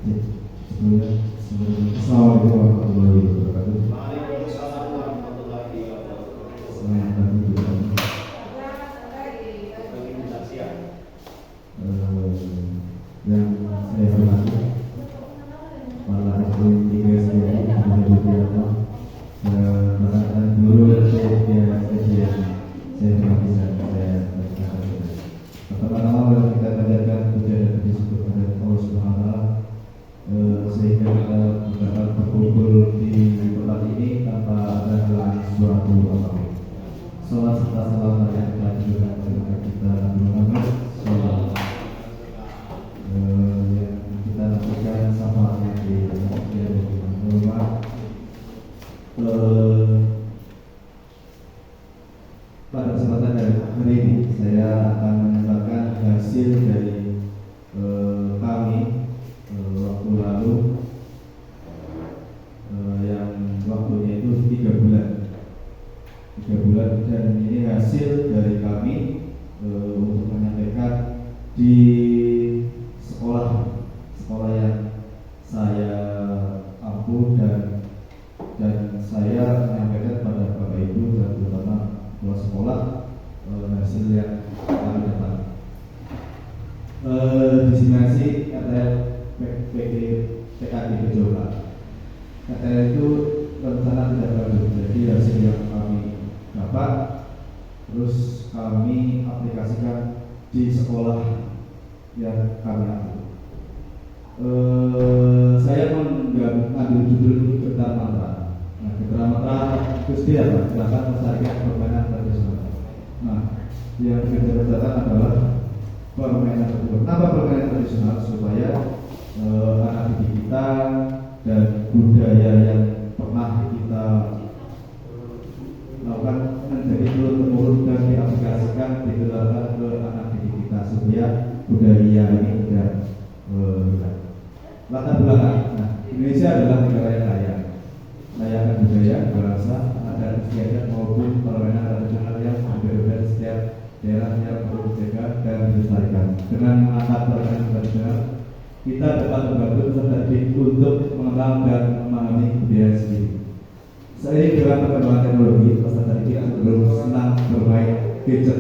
Assalamualaikum warahmatullahi wabarakatuh. Waalaikumsalam warahmatullahi wabarakatuh. Selamat pagi teman-teman. Yang saya hormati para hakim tiga sekalian yang berada para guru dan sekalian saya hormati dan saya berterima. Pertama-tama kita panjatkan puja dan puji syukur kepada Allah Subhanahu wa Ta'ala sehingga kita dapat berkumpul di tempat ini tanpa ada halangan suatu apapun. Salam serta salam yang kita tunjukkan kepada kita Muhammad Sallallahu yang kita lakukan syafaatnya di rumah. Pada kesempatan hari ini saya akan menyampaikan hasil dari kami waktu lalu yang waktunya itu 3 bulan dan ini hasil dari kami untuk menyampaikan di sekolah yang saya ampuh dan saya menyampaikan pada Bapak Ibu dan terutama kepala sekolah hasil yang kami dapat. Disimulasi RTL PKD Kejola. RTL itu rencana tidak baru, jadi hasil yang kami dapat terus kami aplikasikan di sekolah yang kami ambil. Saya mengambil judul itu Getar Mantra. Nah, Getar Mantra itu apa? Gerakan melestarikan permainan tradisional. Nah, yang kita bicarakan adalah permainan tradisional. Kenapa permainan tradisional? Supaya anak didik kita dan budaya yang pernah kita lakukan menjadi turun-temurun dan diaplikasikan ditularkan ke anak didik kita supaya budaya ini tidak hilang. Latar belakang, nah, Indonesia adalah negara yang kaya akan budaya, bahasa, adat istiadat maupun permainan tradisional yang berbeda setiap daerah yang perlu dijaga dan dilestarikan. Dengan mengangkat permainan tradisional, kita dapat membantu peserta didik untuk mengenal dan memahami budaya sendiri. Seiring dengan perkembangan teknologi, peserta didik cenderung senang bermain gadget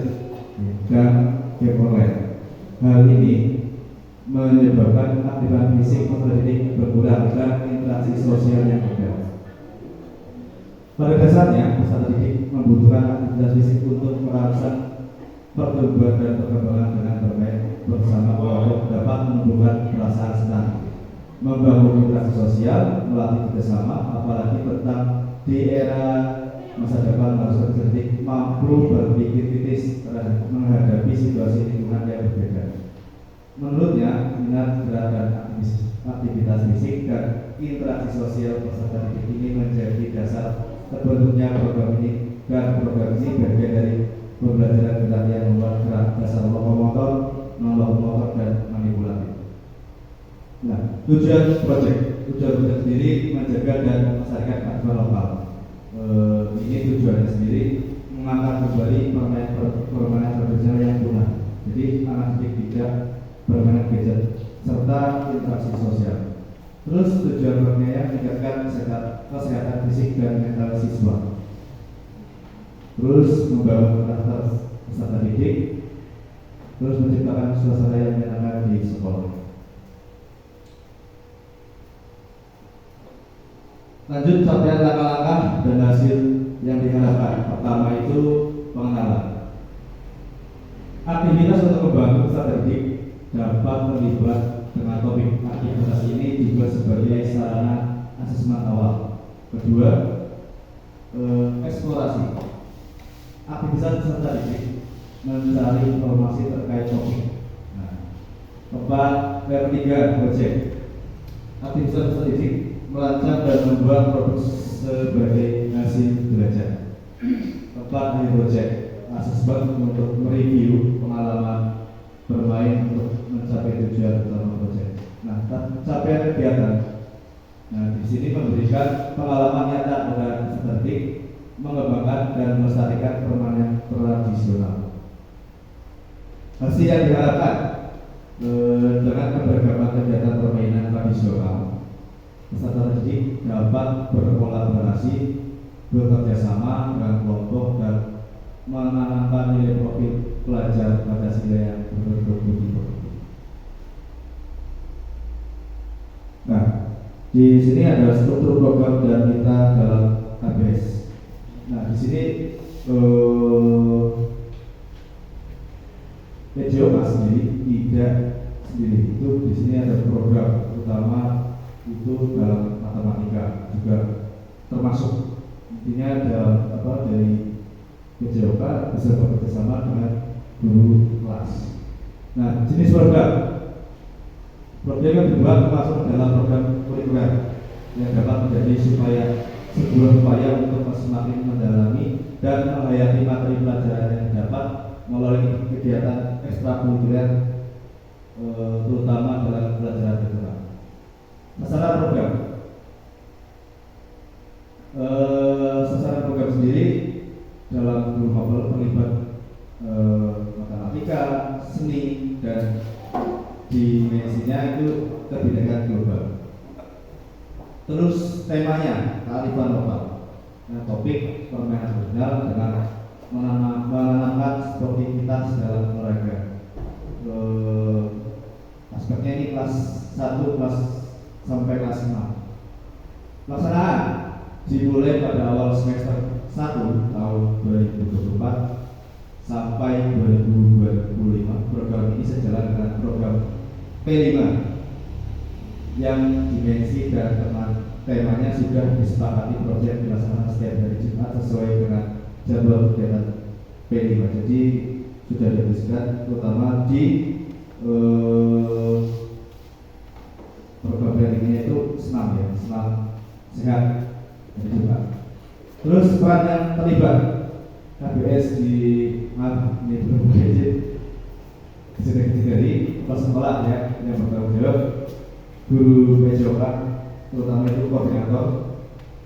dan game online. Hal ini menyebabkan aktivitas fisik peserta didik berkurang dan interaksi sosial yang ada. Pada dasarnya, peserta didik membutuhkan aktivitas fisik untuk merangsang pertumbuhan dan perkembangan dengan bermain bersama kelompok dapat menumbuhkan perasaan senang, membangun interaksi sosial, melatih kerjasama, apalagi tentang di era masa depan harus peserta didik mampu berpikir kritis menghadapi situasi lingkungan yang berbeda. Menurutnya, minat gerak dan aktivitas fisik dan interaksi sosial peserta didik ini menjadi dasar terbentuknya program ini, dan program ini bagian dari pembelajaran gerak yang membuat gerak dasar lokomotor, non-lokomotor dan manipulatif. Nah, tujuan proyek sendiri menjaga dan melestarikan kearifan lokal. Ini tujuannya sendiri mengangkat kembali permainan tradisional yang punah. Jadi anak didik tidak permainan gadget serta interaksi sosial. Terus tujuan berikutnya meningkatkan kesehatan fisik dan mental siswa. Terus membangun karakter peserta didik. Terus menciptakan suasana yang menyenangkan di sekolah. Lanjut capaian langkah-langkah dan hasil yang diharapkan. Pertama itu pengenalan. Aktivitas untuk membantu peserta didik dapat terlibat dengan topik. Aktivitas ini juga sebagai sarana asesmen awal. Kedua, eksplorasi. Aktivitas peserta didik mencari informasi terkait topik. Nah, keempat, ketiga, project. Aktivitas peserta didik merancang dan membuat produk sebagai hasil belajar. Keempat, project. Asesmen untuk mereview pengalaman bermain untuk mencapai tujuan utama proyek. Nah, capaian kegiatan. Nah, di sini memberikan pengalaman nyata dengan peserta didik, mengembangkan dan melestarikan permainan tradisional. Hasil yang diharapkan dengan keberagaman kegiatan permainan tradisional, peserta didik dapat berkolaborasi, bekerja sama dengan kelompok dan menanamkan nilai profil pelajar Pancasila yang berbentuk. Nah, di sini ada struktur program dan kita dalam KBS. Nah, di sini PJOK sendiri tidak sendiri, itu di sini ada program utama itu dalam matematika juga termasuk. Intinya ada dari PJOK bisa bekerjasama dengan guru kelas. Nah, jenis program yang dibuat termasuk dalam program kurikuler yang dapat menjadi sebuah upaya untuk semakin mendalami dan menghayati materi pelajaran yang dapat melalui kegiatan ekstrakurikuler, terutama dalam pelajaran agama. Sasaran program sendiri dalam guru mapel terlibat matematika, seni, dan dimensinya itu kebinekaan global. Terus temanya kearifan lokal. Nah, topik permainan tradisional dengan menanamkan sportivitas dalam olahraga. Aspeknya ini kelas 1 kelas sampai kelas 6. Pelaksanaan dimulai pada awal semester 1 tahun 2024 sampai 2025. Program ini sejalan dengan program P5 yang dimensi dan temanya sudah disepakati proyek dilaksanakan setiap hari Jumat sesuai dengan jadwal kegiatan P5. Jadi sudah didiskusikan terutama di program P5 itu senam sehat hari Jumat. Terus peran yang terlibat KBS di ini belum gadget dari kepala sekolah ya yang bertanggung jawab, guru PJOK terutama itu koordinator,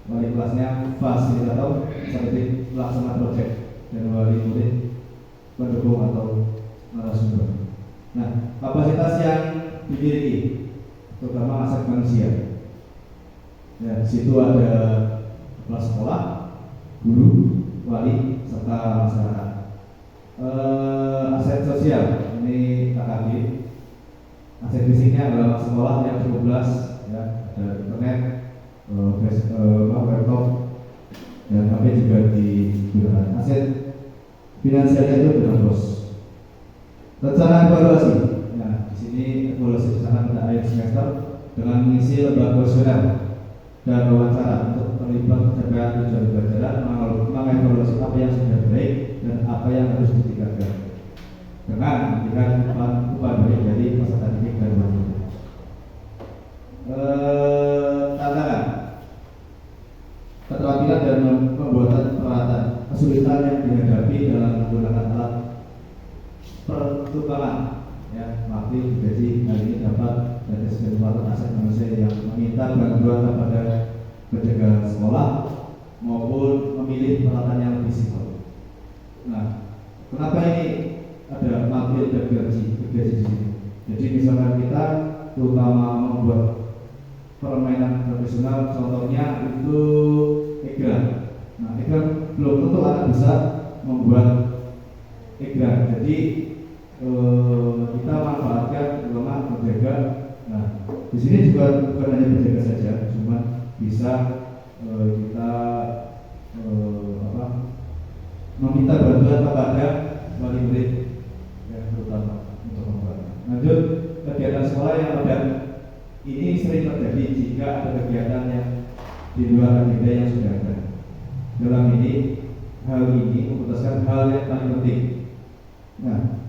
wali kelasnya fasilitator seperti pelaksana proyek, dan wali murid pendukung atau narasumber. Nah, kapasitas yang dimiliki terutama aset manusia. Ya, di situ ada kepala sekolah, guru, wali, serta masyarakat. Aset sosial ini KKB. Aset fisiknya adalah sekolah yang 12 ya, ada internet, laptop, dan HP juga digunakan. Aset finansialnya itu dengan bos. Rencana evaluasi. Nah, di sini evaluasi dilaksanakan pada akhir semester dengan mengisi lembaga kuesioner dan wawancara untuk terlibat terkait tujuan pembelajaran, mengevaluasi apa yang sudah baik dan apa yang harus ditingkatkan dengan memberikan upaya baik dari peserta didik dan wali. Tantangan keterampilan dan pembuatan peralatan, kesulitan yang dihadapi dalam menggunakan alat pertukangan ya, makli digaji hal ini dapat dari kesempatan aset manusia yang meminta bantuan kepada penjaga sekolah maupun memilih peralatan yang lebih simpel. Nah, kenapa ini ada makli dan gaji di sini? Jadi misalkan kita terutama membuat permainan tradisional, contohnya itu egrang. Nah, egrang belum tentu akan bisa membuat egrang. Jadi kita manfaatkan terutama penjaga. Nah, di sini juga bukan hanya penjaga saja, cuma bisa kita meminta bantuan kepada wali murid yang terutama untuk membuat. Lanjut, kegiatan sekolah yang padat ini sering terjadi jika ada kegiatan yang di luar agenda yang sudah ada. Dalam hal ini memutuskan hal yang paling penting. Nah,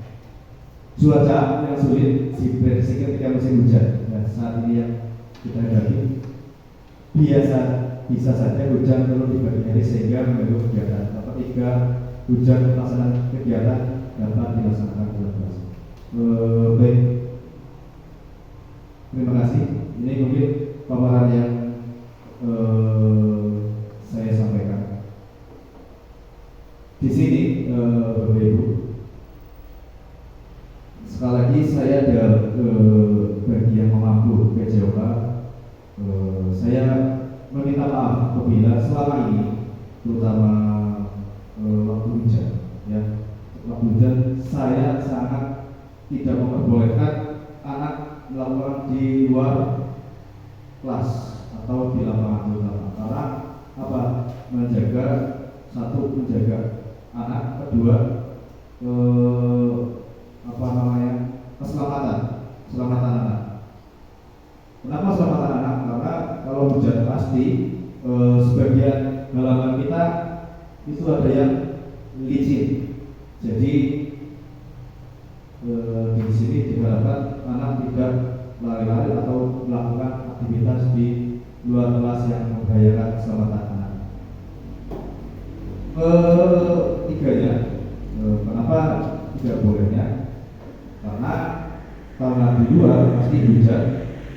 cuaca yang sulit diprediksi ketika musim hujan. Nah, saat ini yang kita hadapi bisa saja hujan turun di pagi hari sehingga mengganggu kegiatan. Ketika hujan pelaksanaan kegiatan dapat dilaksanakan dengan baik. Baik, terima kasih. Ini mungkin paparan yang saya sampaikan. Di sini, Bapak Ibu, sekali lagi saya ada selama ini, terutama waktu hujan, ya, waktu hujan saya sangat tidak memperbolehkan anak melakukan di luar kelas atau di lapangan utama, karena apa? Menjaga anak, kedua keselamatan anak. Kenapa keselamatan anak? Karena kalau hujan pasti sebagian halaman kita itu ada yang licin, jadi di sini diharapkan anak tidak lari-lari atau melakukan aktivitas di luar kelas yang membahayakan keselamatan anak. Ketiganya, kenapa tidak bolehnya? Karena di luar pasti hujan,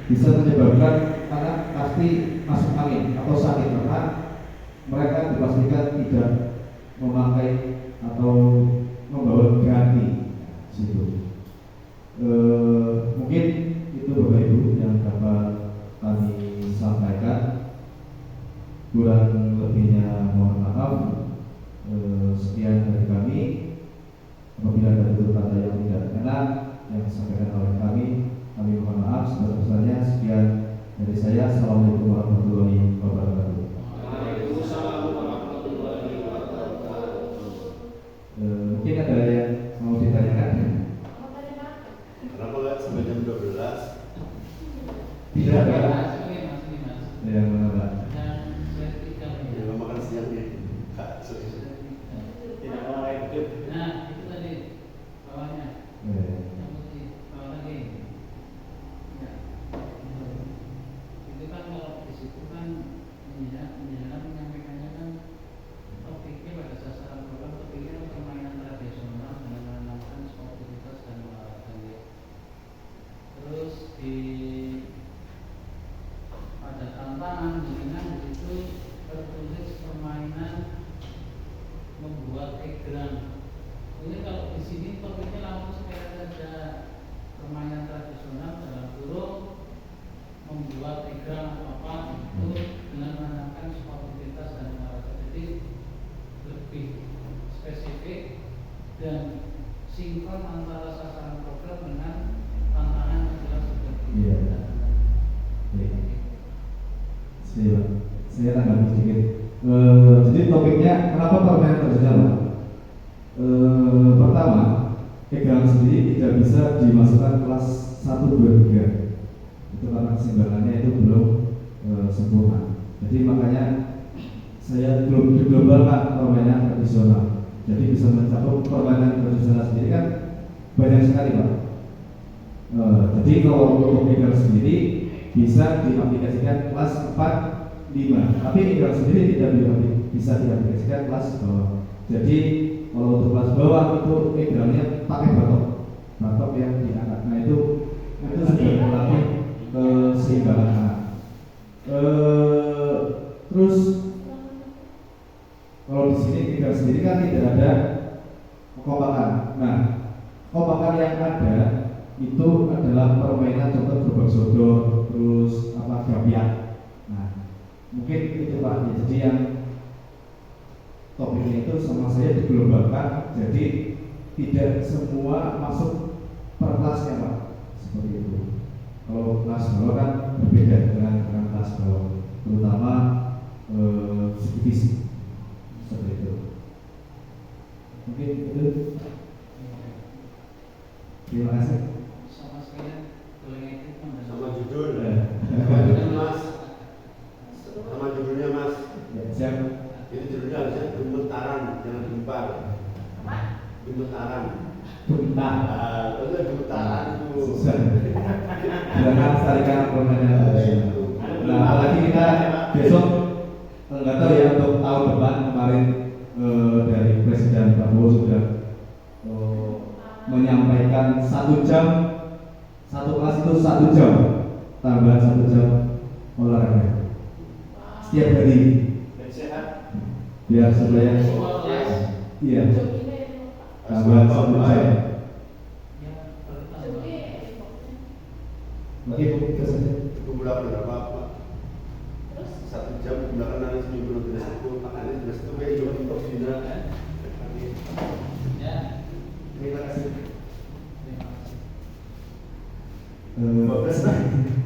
bisa menyebabkan anak pasti masuk angin atau sakit, karena mereka dipastikan tidak memakai atau membawa ganti situ. Mungkin itu Bapak Ibu yang dapat kami sampaikan. Kurang lebihnya mohon maaf. Sekian dari kami. Apabila ada tutur kata yang tidak enak yang disampaikan oleh kami mohon maaf sebesar-besarnya. Sekian dari saya. Assalamualaikum warahmatullahi wabarakatuh. Waalaikumsalam warahmatullahi wabarakatuh. Mungkin ada yang mau ditanyakan? Kenapa nggak sampai jam 12? Tidak ada. Yang mana Pak? Ya, makan siang ya. Kak, tidak mau hidup. Nah, itu tadi bawahnya. Yang putih, bawah lagi. Ya. Itu kan kalau di situ kan menyampaikannya kan topiknya pada sasaran program, topiknya permainan tradisional dengan menanamkan sportivitas dan olahraga. Terus pada tantangan dengan di situ tertulis permainan membuat egrang. Ini kalau di sini topiknya langsung supaya ada permainan tradisional dalam kurung membuat egrang atau apa itu dengan menanamkan sportivitas dan olahraga. Jadi lebih spesifik dan sinkron antara sasaran program dengan tantangan yang jelas seperti Iya. Saya tanggapi sedikit. Jadi topiknya kenapa permainan tradisional? Pertama, egrang sendiri tidak bisa dimasukkan kelas 1, 2, 3. Itu karena keseimbangannya itu belum sempurna. Jadi makanya saya belum diglobalkan permainan tradisional. Jadi bisa mencakup permainan tradisional sendiri kan banyak sekali Pak. Jadi kalau untuk egrang sendiri bisa diaplikasikan kelas 4, 5, tapi egrang sendiri tidak bisa diaplikasikan kelas bawah. Jadi kalau untuk kelas bawah itu egrangnya pakai batok yang diangkat. Nah itu sudah melatih keseimbangan anak. Terus kalau di sini egrang sendiri kan tidak ada kekompakan. Nah kekompakan yang ada itu adalah permainan contoh gerobak sodor, terus gapiak. Nah mungkin itu Pak. Jadi yang topiknya itu sama saya diglobalkan, jadi tidak semua masuk per kelasnya Pak, seperti itu. Kalau kelas bawah kan berbeda dengan kelas bawah, terutama divisi seperti itu. Mungkin itu. Terima kasih. Sama sekalian boleh ngikut Sama judul. Ya. Sama judul Mas. Sama judulnya Mas. Ya, siap. Ini judulnya harusnya gemetaran, jangan gempar. Gemetaran. Bentar. Kalau gemetaran itu. Susah. Jangan melestarikan permainan tradisional. Nah, apalagi kita besok nggak tahu ya, untuk tahun depan kemarin dari Presiden Prabowo sudah menyampaikan 1 jam, satu kelas itu 1 jam, tambahan 1 jam olahraga setiap hari. Sehat. Biar supaya iya tambahan 1 jam. Oke, itu saja. Itu berapa? 1 jam gunakan nanti seminggu nanti. juga kan. Ya, Terima kasih. terima kasih. 12 tahun.